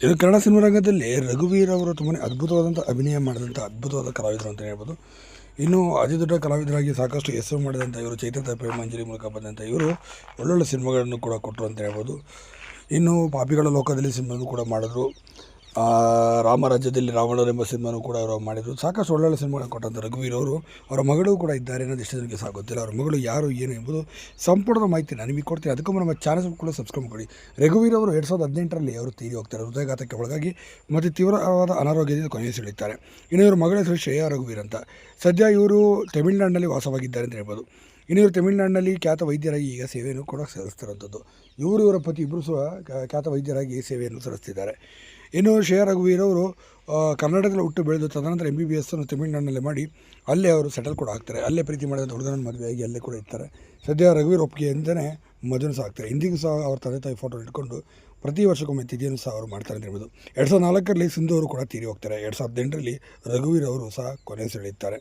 ಇದು ಕನ್ನಡ ಸಿನಿಮಾ ರಂಗದಲ್ಲಿ ರಘುವೀರ್ ಅವರು ತುಂಬಾ ಅದ್ಭುತವಾದಂಥ ಅಭಿನಯ ಮಾಡಿದಂಥ ಅದ್ಭುತವಾದ ಕಲಾವಿದರು ಅಂತಲೇ ಹೇಳ್ಬೋದು. ಇನ್ನು ಅತಿ ದೊಡ್ಡ ಕಲಾವಿದರಾಗಿ ಸಾಕಷ್ಟು ಹೆಸರು ಮಾಡಿದಂಥ ಇವರು ಚೈತ್ರ ಪ್ರೇಮಾಂಜಲಿ ಮೂಲಕ ಬಂದಂಥ ಇವರು ಒಳ್ಳೊಳ್ಳೆ ಸಿನಿಮಾಗಳನ್ನು ಕೂಡ ಕೊಟ್ಟರು ಅಂತ ಹೇಳ್ಬೋದು. ಇನ್ನು ಪಾಪಿಗಳ ಲೋಕದಲ್ಲಿ ಸಿನಿಮಾನು ಕೂಡ ಮಾಡಿದ್ರು. ರಾಮರಾಜ್ಯದಲ್ಲಿ ರಾವಣರೆಂಬ ಸಿನಿಮಾನು ಕೂಡ ಅವರು ಮಾಡಿದರು. ಸಾಕಷ್ಟು ಒಳ್ಳೊಳ್ಳೆ ಸಿನಿಮಾಗಳನ್ನು ಕೊಟ್ಟಂಥ ರಘುವೀರ್ ಅವರು ಅವರ ಮಗಳು ಕೂಡ ಇದ್ದಾರೆ ಅನ್ನೋದು ಎಷ್ಟು ಜನಕ್ಕೆ ಸಹ ಗೊತ್ತಿಲ್ಲ. ಅವರ ಮಗಳು ಯಾರು ಏನು ಎಂಬುದು ಸಂಪೂರ್ಣ ಮಾಹಿತಿ ನಾನು ನಿಮಗೆ ಕೊಡ್ತೀನಿ. ಅದಕ್ಕೂ ನಮ್ಮ ಚಾನಲ್ ಕೂಡ ಸಬ್ಸ್ಕ್ರೈಬ್ ಮಾಡಿ. ರಘುವೀರ್ ಅವರು 2018ರಲ್ಲಿ ಅವರು ತೀರಿ ಹೋಗ್ತಾರೆ. ಹೃದಯಘಾತಕ್ಕೆ ಒಳಗಾಗಿ ಮತ್ತು ತೀವ್ರವಾದ ಅನಾರೋಗ್ಯದಿಂದ ಕೊನೆಯುಸಿಳಿತಾರೆ. ಇನ್ನು ಇವರು ಮಗಳ ಹೆಸರು ಶ್ರೇಯಾ ರಘುವೀರ್ ಅಂತ. ಸದ್ಯ ಇವರು ತಮಿಳುನಾಡಿನಲ್ಲಿ ವಾಸವಾಗಿದ್ದಾರೆ ಅಂತ ಹೇಳ್ಬೋದು. ಇನ್ನು ಇವರು ತಮಿಳುನಾಡಿನಲ್ಲಿ ಖ್ಯಾತ ವೈದ್ಯರಾಗಿ ಈಗ ಸೇವೆಯನ್ನು ಕೂಡ ಸಲ್ಲಿಸ್ತಿರೋಂಥದ್ದು. ಇವರ ಪತಿ ಇಬ್ಬರು ಸಹ ಖ್ಯಾತ ವೈದ್ಯರಾಗಿ ಸೇವೆಯನ್ನು ಸಲ್ಲಿಸ್ತಿದ್ದಾರೆ. ಇನ್ನು ಶ್ರೇಯಾ ರಘುವೀರ್ ಅವರು ಕರ್ನಾಟಕದಲ್ಲಿ ಹುಟ್ಟು ಬೆಳೆದು ತದನಂತರ MBBS ಅನ್ನು ತಮಿಳುನಾಡಿನಲ್ಲೇ ಮಾಡಿ ಅಲ್ಲೇ ಅವರು ಸೆಟಲ್ ಕೂಡ ಆಗ್ತಾರೆ. ಅಲ್ಲೇ ಪ್ರೀತಿ ಮಾಡಿದಂಥ ಹುಡುಗನ ಮದುವೆಯಾಗಿ ಅಲ್ಲೇ ಕೂಡ ಇರ್ತಾರೆ. ಸದ್ಯ ರಘುವೀರ್ ಒಪ್ಪಿಗೆಯಿಂದಲೇ ಮದುವೆನೂ ಸಹ ಆಗ್ತಾರೆ. ಇಂದಿಗೂ ಸಹ ಅವ್ರ ತಂದೆ ತಾಯಿ ಫೋಟೋ ಇಟ್ಕೊಂಡು ಪ್ರತಿ ವರ್ಷಕ್ಕೊಮ್ಮೆ ತಿಥಿಯನ್ನು ಸಹ ಅವರು ಮಾಡ್ತಾರೆ ಅಂತ ಹೇಳ್ಬೋದು. 2004ರಲ್ಲಿ ಸಿಂಧು ಅವರು ಕೂಡ ತೀರಿ ಹೋಗ್ತಾರೆ. 2018ರಲ್ಲಿ ರಘುವೀರ್ ಅವರು ಸಹ ಕೊನೆಯುಸಿರೆಳಿತಾರೆ.